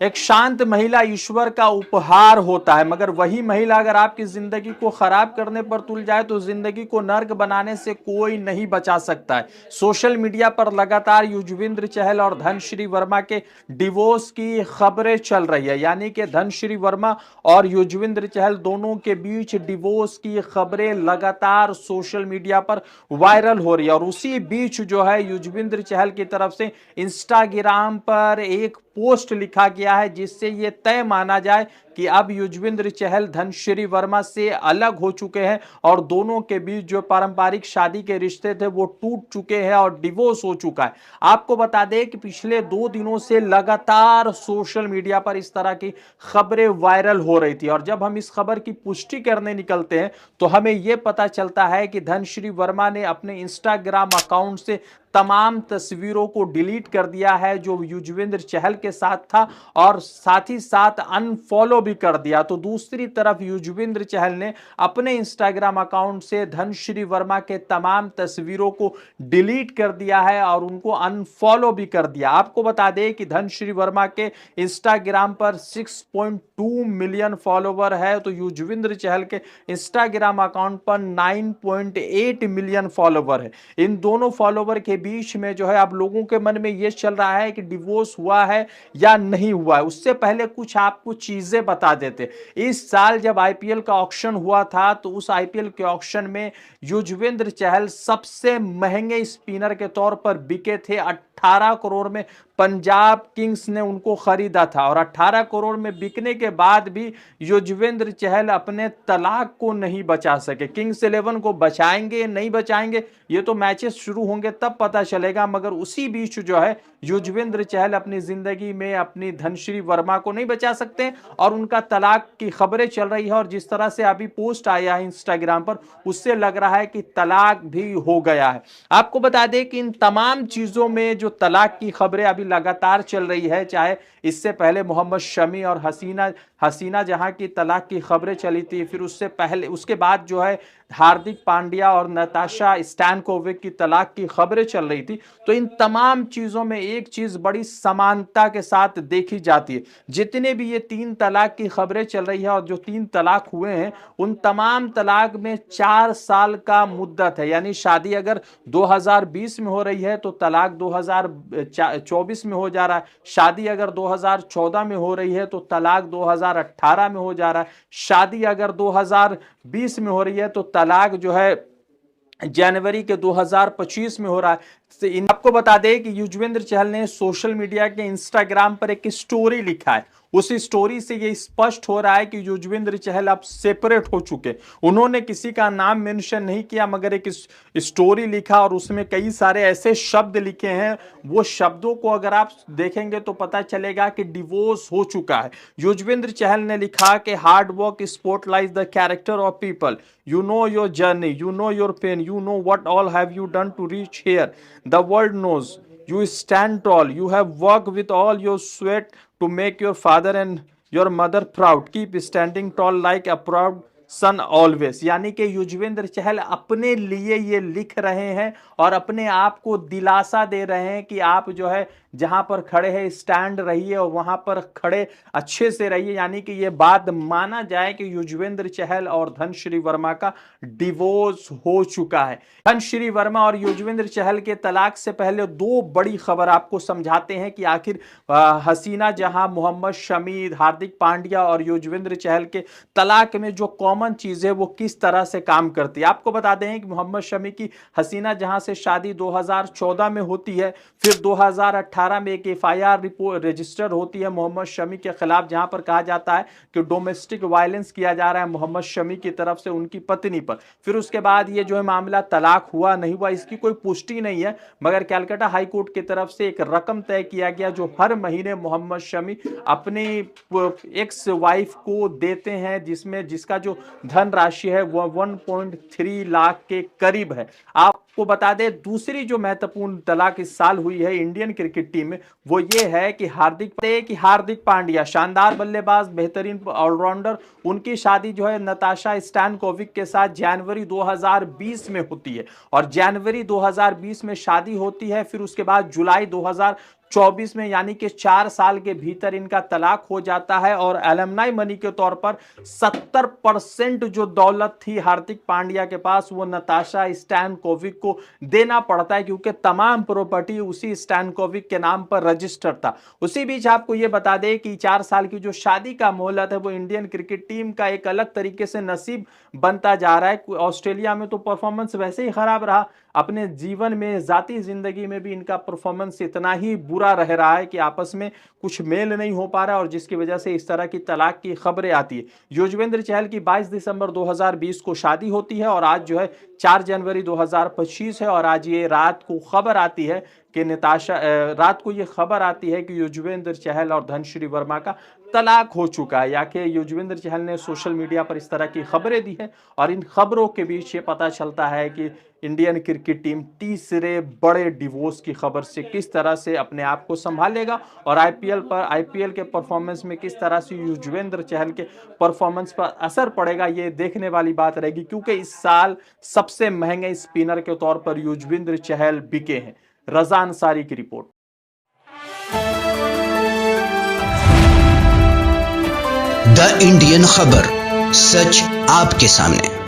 एक शांत महिला ईश्वर का उपहार होता है, मगर वही महिला अगर आपकी जिंदगी को खराब करने पर तुल जाए तो जिंदगी को नर्क बनाने से कोई नहीं बचा सकता है। सोशल मीडिया पर लगातार युजवेंद्र चहल और धनश्री वर्मा के डिवोर्स की खबरें चल रही है, यानी कि धनश्री वर्मा और युजवेंद्र चहल दोनों के बीच डिवोर्स की खबरें लगातार सोशल मीडिया पर वायरल हो रही है। और उसी बीच जो है युजवेंद्र चहल की तरफ से इंस्टाग्राम पर एक पोस्ट लिखा गया है जिससे यह तय माना जाए कि अब युजवेंद्र चहल धनश्री वर्मा से अलग हो चुके हैं और दोनों के बीच जो पारंपरिक शादी के रिश्ते थे वो टूट चुके हैं और डिवोर्स हो चुका है। आपको बता दें कि पिछले 2 दिनों से लगातार सोशल मीडिया पर इस तरह की खबरें वायरल हो रही थी और जब हम इस खबर की पुष्टि करने निकलते हैं तो हमें यह पता चलता है कि धनश्री वर्मा ने अपने इंस्टाग्राम अकाउंट से तमाम तस्वीरों को डिलीट कर दिया है जो युजवेंद्र चहल के साथ था और साथ ही साथ अनफॉलो भी कर दिया। तो दूसरी तरफ युजवेंद्र चहल ने अपने इंस्टाग्राम अकाउंट से धनश्री वर्मा के तमाम तस्वीरों को डिलीट कर दिया है और उनको अनफॉलो भी कर दिया। आपको बता दें कि धनश्री वर्मा के इंस्टाग्राम पर 6.2 मिलियन फॉलोवर है तो युजवेंद्र चहल के इंस्टाग्राम अकाउंट पर 9.8 मिलियन फॉलोवर है। इन दोनों फॉलोवर के बीच में जो है अब लोगों के मन में यह चल रहा है कि डिवोर्स हुआ है या नहीं हुआ है। उससे पहले कुछ आपको चीजें बता देते। इस साल जब आईपीएल का ऑक्शन हुआ था तो उस आईपीएल के ऑक्शन में युजवेंद्र चहल सबसे महंगे स्पिनर के तौर पर बिके थे। 18 करोड़ में पंजाब किंग्स ने उनको खरीदा था और 18 करोड़ में बिकने के बाद भी युजवेंद्र चहल अपने तलाक को नहीं बचा सके। किंग्स 11 को बचाएंगे नहीं बचाएंगे ये तो मैचेस शुरू होंगे तब पता चलेगा, मगर उसी बीच जो है युजवेंद्र चहल अपनी जिंदगी में अपनी धनश्री वर्मा को नहीं बचा सकते और उनका तलाक की खबरें चल रही है। और जिस तरह से अभी पोस्ट आया है इंस्टाग्राम पर उससे लग रहा है कि तलाक भी हो गया है। आपको बता दें कि इन तमाम चीजों में जो तलाक की खबरें अभी लगातार चल रही है, चाहे इससे पहले मोहम्मद शमी और हसीना जहां की तलाक की खबरें चली थी, फिर उससे पहले उसके बाद जो है हार्दिक पांड्या और नताशा स्टैनकोविक की तलाक की खबरें चल रही थी। तो इन तमाम चीजों में एक चीज बड़ी समानता के साथ देखी जाती है। जितने भी ये 3 तलाक की खबरें चल रही है और जो 3 तलाक हुए हैं उन तमाम तलाक में 4 साल का मुद्दत है, यानी शादी अगर 2020 में हो रही है तो तलाक 2024 में हो जा रहा है, शादी अगर 2014 में हो रही है तो तलाक 2018 में हो जा रहा है, शादी अगर 2020 में हो रही है तो तलाक जो है जनवरी के 2025 में हो रहा है। आपको बता दें कि युजवेंद्र चहल ने सोशल मीडिया के इंस्टाग्राम पर एक स्टोरी लिखा है। उस स्टोरी से ये स्पष्ट हो रहा है कि युजवेंद्र चहल अब सेपरेट हो चुके। उन्होंने किसी का नाम मेंशन नहीं किया मगर एक स्टोरी लिखा और उसमें कई सारे ऐसे शब्द लिखे हैं, वो शब्दों को अगर आप देखेंगे तो पता चलेगा कि डिवोर्स हो चुका है। युजवेंद्र चहल ने लिखा कि hard work spotlights the character of people, you know your journey, you know your pain, you know what all have you done to reach here. The world knows you stand tall, you have worked with all your sweat to make your father and your mother proud. Keep standing tall like a proud son always. यानी कि युजवेंद्र चहल अपने लिए ये लिख रहे हैं और अपने आप को दिलासा दे रहे हैं कि आप जो है जहां पर खड़े हैं स्टैंड रहिए और वहां पर खड़े अच्छे से रहिए। यानी कि ये बात माना जाए कि युजवेंद्र चहल और धनश्री वर्मा का डिवोर्स हो चुका है। धनश्री वर्मा और युजवेंद्र चहल के तलाक से पहले 2 बड़ी खबर आपको समझाते हैं कि आखिर हसीना जहां मोहम्मद शमी, हार्दिक पांड्या और युजवेंद्र चहल के तलाक में जो कॉमन चीज है वो किस तरह से काम करती है। आपको बता दें कि मोहम्मद शमी की हसीना जहां से शादी 2014 में होती है, फिर 2018 में एक एफआईआर रिपोर्ट रजिस्टर होती है मोहम्मद शमी के खिलाफ जहां पर कहा जाता है कि डोमेस्टिक वायलेंस किया जा रहा है मोहम्मद शमी की तरफ से उनकी पत्नी पर। फिर उसके बाद ये जो है मामला तलाक हुआ नहीं हुआ इसकी कोई पुष्टि नहीं है, मगर कलकत्ता हाईकोर्ट की तरफ से एक रकम तय किया गया जो हर महीने मोहम्मद शमी अपनी एक्स वाइफ को देते हैं, जिसका जो धन राशि है वो 1.3 लाख के करीब है। आपको बता दें दूसरी जो महत्वपूर्ण तलाक इस साल हुई है इंडियन क्रिकेट टीम में वो ये है कि हार्दिक पांड्या शानदार बल्लेबाज, बेहतरीन ऑलराउंडर, उनकी शादी जो है नताशा स्टैनकोविक के साथ जनवरी 2020 में होती है और जनवरी 2020 में शादी होती है। फिर उसके बाद जुलाई 2024 में, यानी कि 4 साल के भीतर इनका तलाक हो जाता है। और एलमनाई मनी के तौर पर 70% जो दौलत थी हार्दिक पांड्या के पास वो नताशा स्टैनकोविक को देना पड़ता है, क्योंकि तमाम प्रॉपर्टी उसी स्टैनकोविक के नाम पर रजिस्टर था। उसी बीच आपको यह बता दें कि 4 साल की जो शादी का मोहलत है वो इंडियन क्रिकेट टीम का एक अलग तरीके से नसीब बनता जा रहा है। ऑस्ट्रेलिया में तो परफॉर्मेंस वैसे ही खराब रहा, अपने जीवन में जाती जिंदगी में भी इनका परफॉर्मेंस इतना ही बुरा रह रहा है कि आपस में कुछ मेल नहीं हो पा रहा है, और जिसकी वजह से इस तरह की तलाक की खबरें आती है। युजवेंद्र चहल की 22 दिसंबर 2020 को शादी होती है और आज जो है 4 जनवरी 2025 है, और आज ये रात को खबर आती है कि रात को ये खबर आती है कि युजवेंद्र चहल और धनश्री वर्मा का तलाक हो चुका है। या कि युजवेंद्र चहल ने सोशल मीडिया पर इस तरह की खबरें दी है, और इन खबरों के बीच ये पता चलता है कि इंडियन क्रिकेट टीम तीसरे बड़े डिवोर्स की खबर से किस तरह से अपने आप को संभालेगा, और आईपीएल के परफॉर्मेंस में किस तरह से युजवेंद्र चहल के परफॉर्मेंस पर असर पड़ेगा, ये देखने वाली बात रहेगी। क्योंकि इस साल सबसे महंगे स्पिनर के तौर पर युजवेंद्र चहल बिके हैं। रजा अंसारी की रिपोर्ट। द इंडियन खबर, सच आपके सामने।